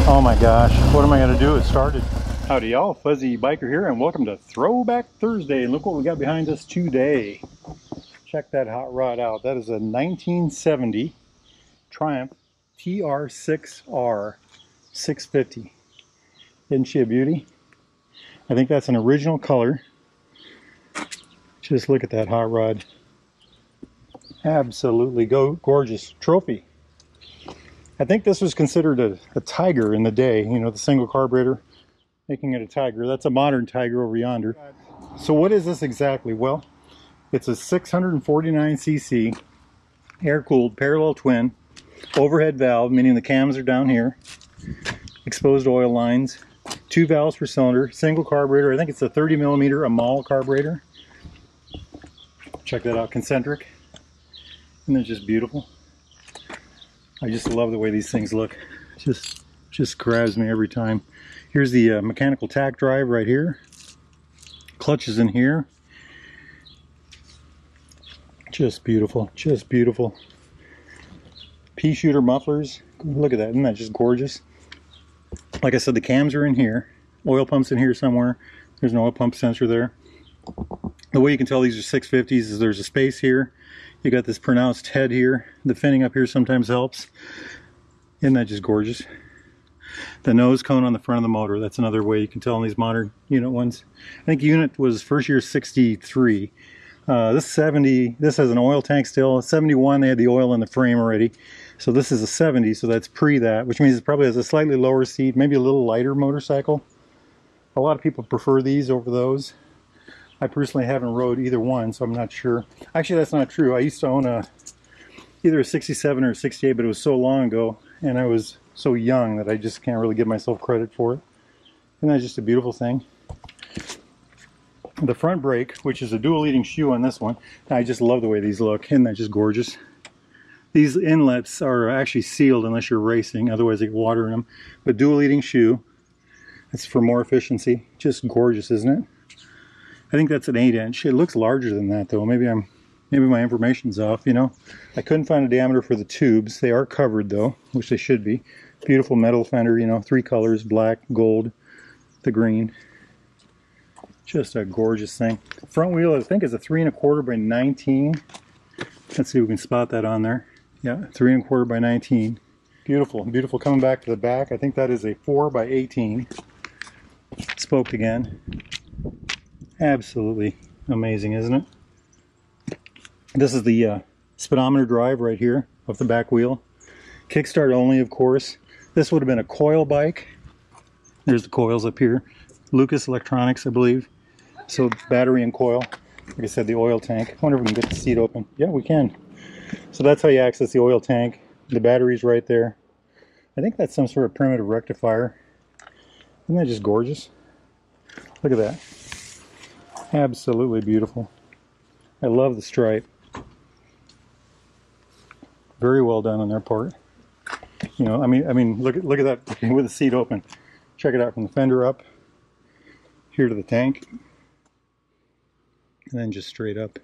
Oh my gosh, what am I going to do? It started. Howdy y'all, Fuzzy Biker here, and welcome to Throwback Thursday. And look what we got behind us today. Check that hot rod out. That is a 1970 Triumph TR6R 650. Isn't she a beauty? I think that's an original color. Just look at that hot rod. Absolutely gorgeous trophy. I think this was considered a tiger in the day, you know, the single carburetor, making it a tiger. That's a modern tiger over yonder. So what is this exactly? Well, it's a 649cc air-cooled parallel twin overhead valve, meaning the cams are down here, exposed oil lines, 2 valves per cylinder, single carburetor. I think it's a 30mm Amal carburetor. Check that out, concentric. And they're just beautiful. I just love the way these things look. Just grabs me every time. Here's the mechanical tack drive right here. Clutch is in here. Just beautiful, just beautiful. Pea shooter mufflers. Look at that, isn't that just gorgeous? Like I said, the cams are in here. Oil pump's in here somewhere. There's an oil pump sensor there. The way you can tell these are 650s is there's a space here. You got this pronounced head here. The finning up here sometimes helps. Isn't that just gorgeous? The nose cone on the front of the motor. That's another way you can tell in these modern unit ones. I think unit was first year 63. This 70, this has an oil tank still. 71, they had the oil in the frame already. So this is a 70, so that's pre that, which means it probably has a slightly lower seat, maybe a little lighter motorcycle. A lot of people prefer these over those. I personally haven't rode either one, so I'm not sure. Actually, that's not true. I used to own either a 67 or a 68, but it was so long ago, and I was so young that I just can't really give myself credit for it. Isn't that just a beautiful thing? The front brake, which is a dual leading shoe on this one, I just love the way these look. Isn't that just gorgeous? These inlets are actually sealed unless you're racing, otherwise they get water in them. But dual leading shoe, that's for more efficiency. Just gorgeous, isn't it? I think that's an 8-inch. It looks larger than that though. Maybe my information's off, you know. I couldn't find a diameter for the tubes. They are covered though, which they should be. Beautiful metal fender, you know, 3 colors, black, gold, the green. Just a gorgeous thing. Front wheel, I think, is a 3 1/4 by 19. Let's see if we can spot that on there. Yeah, 3 1/4 by 19. Beautiful, beautiful. Coming back to the back, I think that is a 4 by 18. Spoked again. Absolutely amazing, isn't it? This is the speedometer drive right here off the back wheel. Kickstart only, of course. This would have been a coil bike. There's the coils up here. Lucas Electronics, I believe. So battery and coil. Like I said, the oil tank. I wonder if we can get the seat open. Yeah, we can. So that's how you access the oil tank. The battery's right there. I think that's some sort of primitive rectifier. Isn't that just gorgeous? Look at that. Absolutely beautiful. I love the stripe. Very well done on their part. You know, I mean, look at that with the seat open. Check it out from the fender up here to the tank, and then just straight up.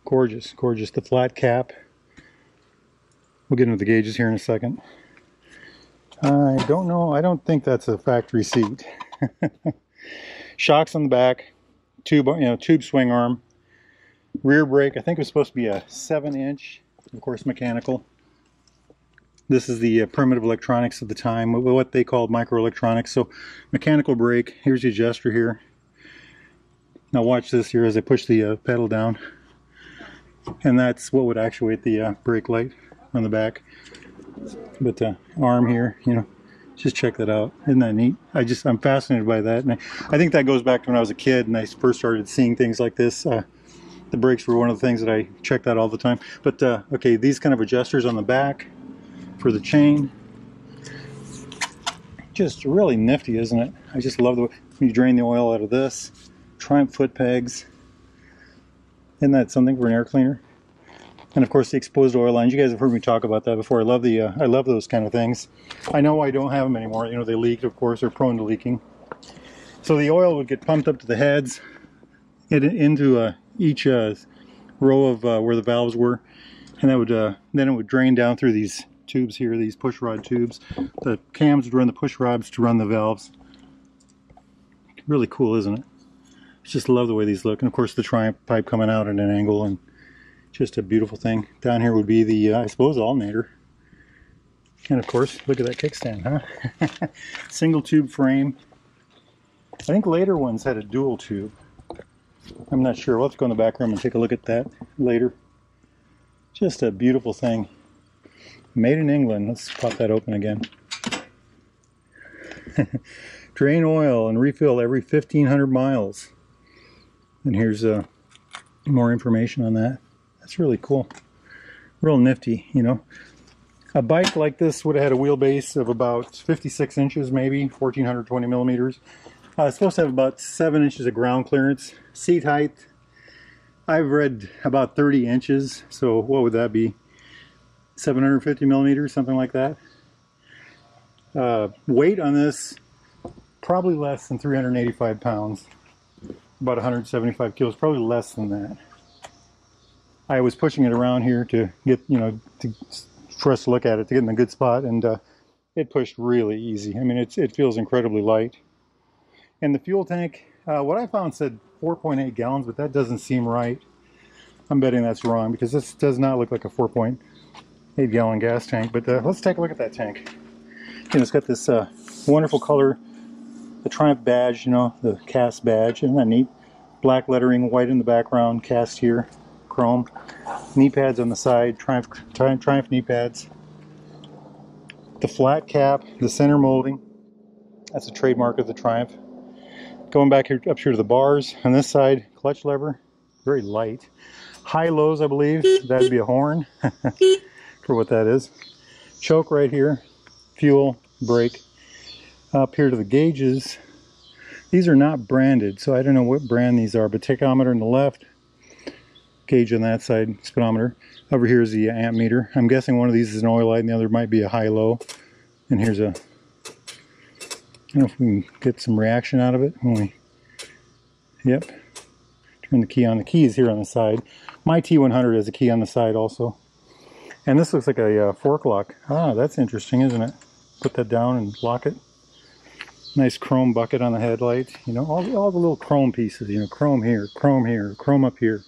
Gorgeous, gorgeous. The flat cap. We'll get into the gauges here in a second. I don't know. I don't think that's a factory seat. Shocks on the back. Tube, you know, tube swing arm. Rear brake, I think it was supposed to be a 7-inch, of course mechanical. This is the primitive electronics of the time, what they called microelectronics. So mechanical brake, here's the adjuster here. Now watch this here as I push the pedal down. And that's what would actuate the brake light on the back. But arm here, you know, just check that out. Isn't that neat? I'm fascinated by that. And I think that goes back to when I was a kid and I first started seeing things like this. The brakes were one of the things that I checked out all the time. But okay, these kind of adjusters on the back for the chain. Just really nifty, isn't it? I just love the way you drain the oil out of this. Triumph foot pegs. Isn't that something for an air cleaner? And of course the exposed oil lines. You guys have heard me talk about that before. I love those kind of things. I know I don't have them anymore. You know, they leaked, of course. They're prone to leaking. So the oil would get pumped up to the heads, into each row of where the valves were, and that would then it would drain down through these tubes here, these push rod tubes. The cams would run the push rods to run the valves. Really cool, isn't it? I just love the way these look. And of course the Triumph pipe coming out at an angle, and just a beautiful thing. Down here would be the, I suppose, alternator. And of course, look at that kickstand, huh? Single tube frame. I think later ones had a dual tube. I'm not sure. We'll have to go in the back room and take a look at that later. Just a beautiful thing. Made in England. Let's pop that open again. Drain oil and refill every 1,500 miles. And here's more information on that. That's really cool. Real nifty, you know. A bike like this would have had a wheelbase of about 56 inches, maybe 1,420 millimeters. It's supposed to have about 7 inches of ground clearance. Seat height, I've read about 30 inches. So what would that be? 750 millimeters, something like that. Weight on this, probably less than 385 pounds. About 175 kilos, probably less than that. I was pushing it around here to get, you know, for us to look at it, to get in a good spot, and it pushed really easy. I mean, it feels incredibly light. And the fuel tank, what I found said 4.8 gallons, but that doesn't seem right. I'm betting that's wrong, because this does not look like a 4.8 gallon gas tank. But let's take a look at that tank. You know, it's got this wonderful color, the Triumph badge, you know, the cast badge. Isn't that neat? Black lettering, white in the background, cast here, chrome. Knee pads on the side, Triumph knee pads. The flat cap, the center molding, that's a trademark of the Triumph. Going back here, up here to the bars, on this side, clutch lever, very light. High lows, I believe, that'd be a horn, for what that is. Choke right here, fuel, brake. Up here to the gauges, these are not branded, so I don't know what brand these are, but tachometer on the left, gauge on that side, speedometer. Over here is the amp meter. I'm guessing one of these is an oil light and the other might be a high-low. And here's a, I don't know if we can get some reaction out of it when we, yep, turn the key on. The key is here on the side. My T100 has a key on the side also. And this looks like a fork lock. Ah, that's interesting, isn't it? Put that down and lock it. Nice chrome bucket on the headlight. You know, all the little chrome pieces, you know, chrome here, chrome up here.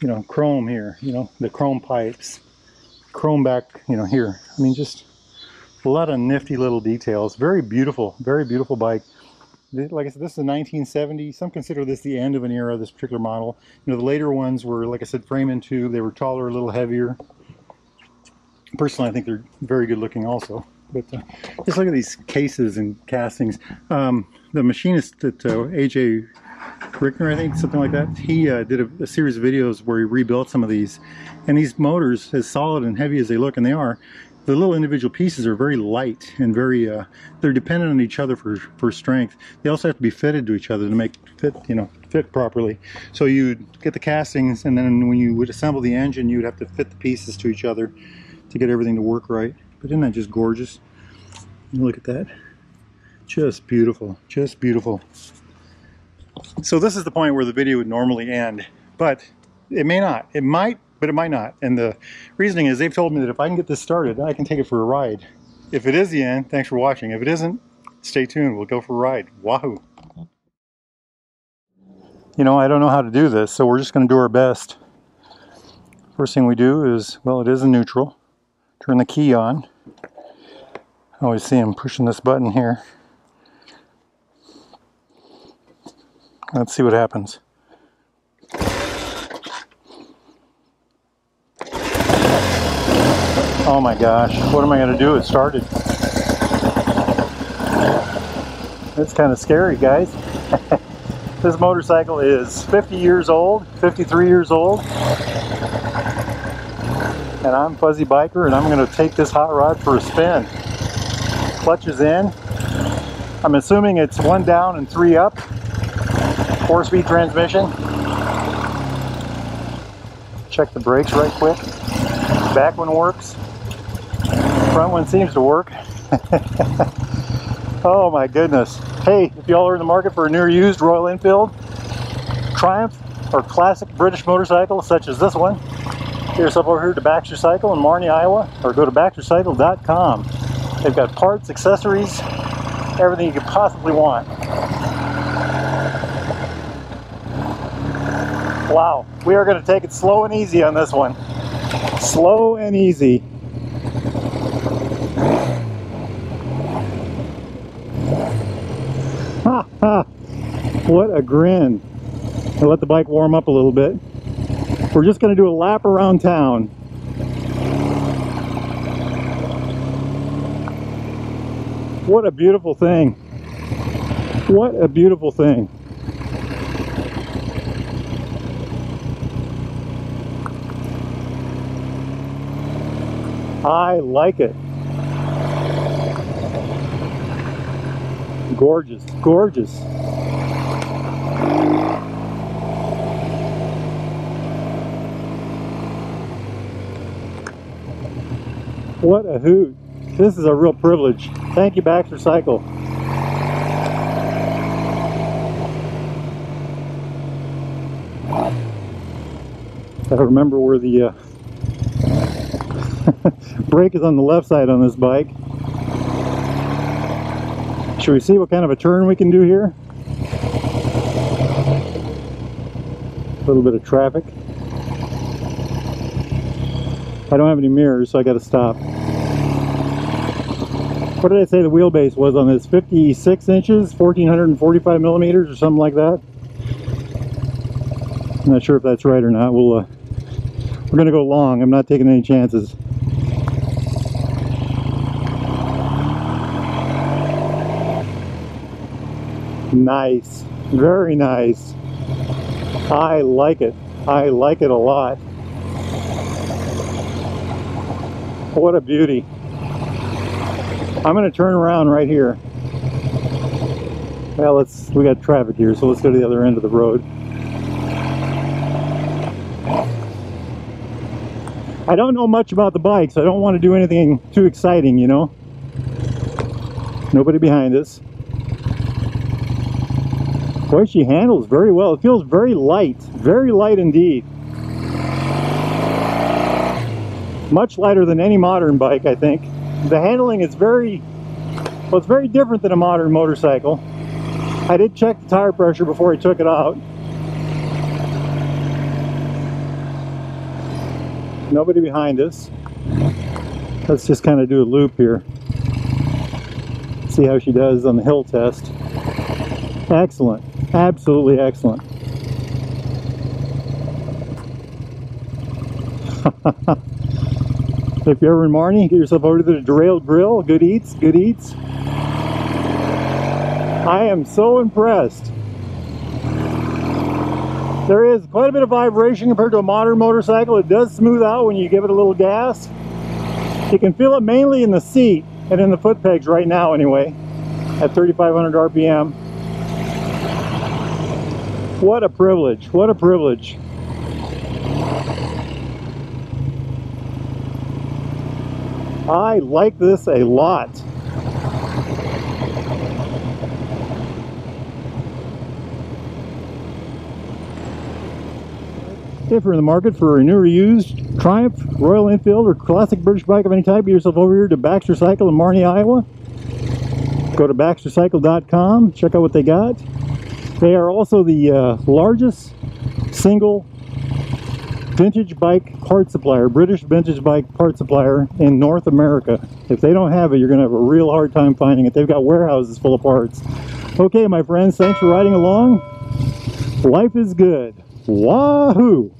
You know, chrome here, you know, the chrome pipes, chrome back, you know, here. I mean, just a lot of nifty little details. Very beautiful bike. Like I said, this is a 1970. Some consider this the end of an era, this particular model. You know, the later ones were, like I said, frame and tube. They were taller, a little heavier. Personally, I think they're very good looking also. But just look at these cases and castings. The machinist at AJ Rickner, I think, something like that, he did a series of videos where he rebuilt some of these. And these motors, as solid and heavy as they look, and they are, the little individual pieces are very light and very, they're dependent on each other for strength. They also have to be fitted to each other to make fit, you know, fit properly. So you'd get the castings, and then when you would assemble the engine, you'd have to fit the pieces to each other to get everything to work right. But isn't that just gorgeous? Look at that. Just beautiful, just beautiful. So this is the point where the video would normally end, but it may not. It might, but it might not. And the reasoning is they've told me that if I can get this started, I can take it for a ride. If it is the end, thanks for watching. If it isn't, stay tuned. We'll go for a ride. Wahoo! You know, I don't know how to do this, so we're just going to do our best. First thing we do is, well, it is in neutral. Turn the key on. I always see him pushing this button here. Let's see what happens. Oh my gosh, what am I going to do? It started. It's kind of scary, guys. This motorcycle is 50 years old, 53 years old. And I'm Fuzzy Biker, and I'm going to take this hot rod for a spin. Clutch is in. I'm assuming it's 1 down and 3 up. 4-speed transmission. Check the brakes right quick. Back one works. Front one seems to work. Oh my goodness. Hey, if y'all are in the market for a near used Royal Enfield, Triumph, or classic British motorcycle such as this one, Get yourself over here to Baxter Cycle in Marnie, Iowa, or go to baxtercycle.com. They've got parts, accessories, everything you could possibly want. Wow, we are going to take it slow and easy on this one. Slow and easy. Ha ha! What a grin. I'll let the bike warm up a little bit. We're just going to do a lap around town. What a beautiful thing. What a beautiful thing. I like it. Gorgeous, gorgeous. What a hoot. This is a real privilege. Thank you, Baxter Cycle. I remember where the brake is on the left side on this bike. Should we see what kind of a turn we can do here? A little bit of traffic. I don't have any mirrors, so I got to stop. What did I say the wheelbase was on this? 56 inches, 1445 millimeters, or something like that. I'm not sure if that's right or not. We're going to go long. I'm not taking any chances. Nice, very nice. I like it. I like it a lot. What a beauty. I'm going to turn around right here. Well, we got traffic here, so let's go to the other end of the road. I don't know much about the bike, so I don't want to do anything too exciting, you know. Nobody behind us. Boy, she handles very well. It feels very light indeed. Much lighter than any modern bike, I think. The handling is very different than a modern motorcycle. I did check the tire pressure before I took it out. Nobody behind us. Let's just kind of do a loop here. See how she does on the hill test. Excellent. Absolutely excellent. If you're ever in Marnie, get yourself over to the Derailed Grill. Good eats, good eats. I am so impressed. There is quite a bit of vibration compared to a modern motorcycle. It does smooth out when you give it a little gas. You can feel it mainly in the seat and in the foot pegs right now anyway, at 3,500 RPM. What a privilege, what a privilege. I like this a lot. If you're in the market for a new or used Triumph, Royal Enfield, or classic British bike of any type, get yourself over here to Baxter Cycle in Marnie, Iowa. Go to baxtercycle.com, check out what they got. They are also the largest single vintage bike part supplier, British vintage bike part supplier in North America. If they don't have it, you're going to have a real hard time finding it. They've got warehouses full of parts. Okay, my friends, thanks for riding along. Life is good. Wahoo!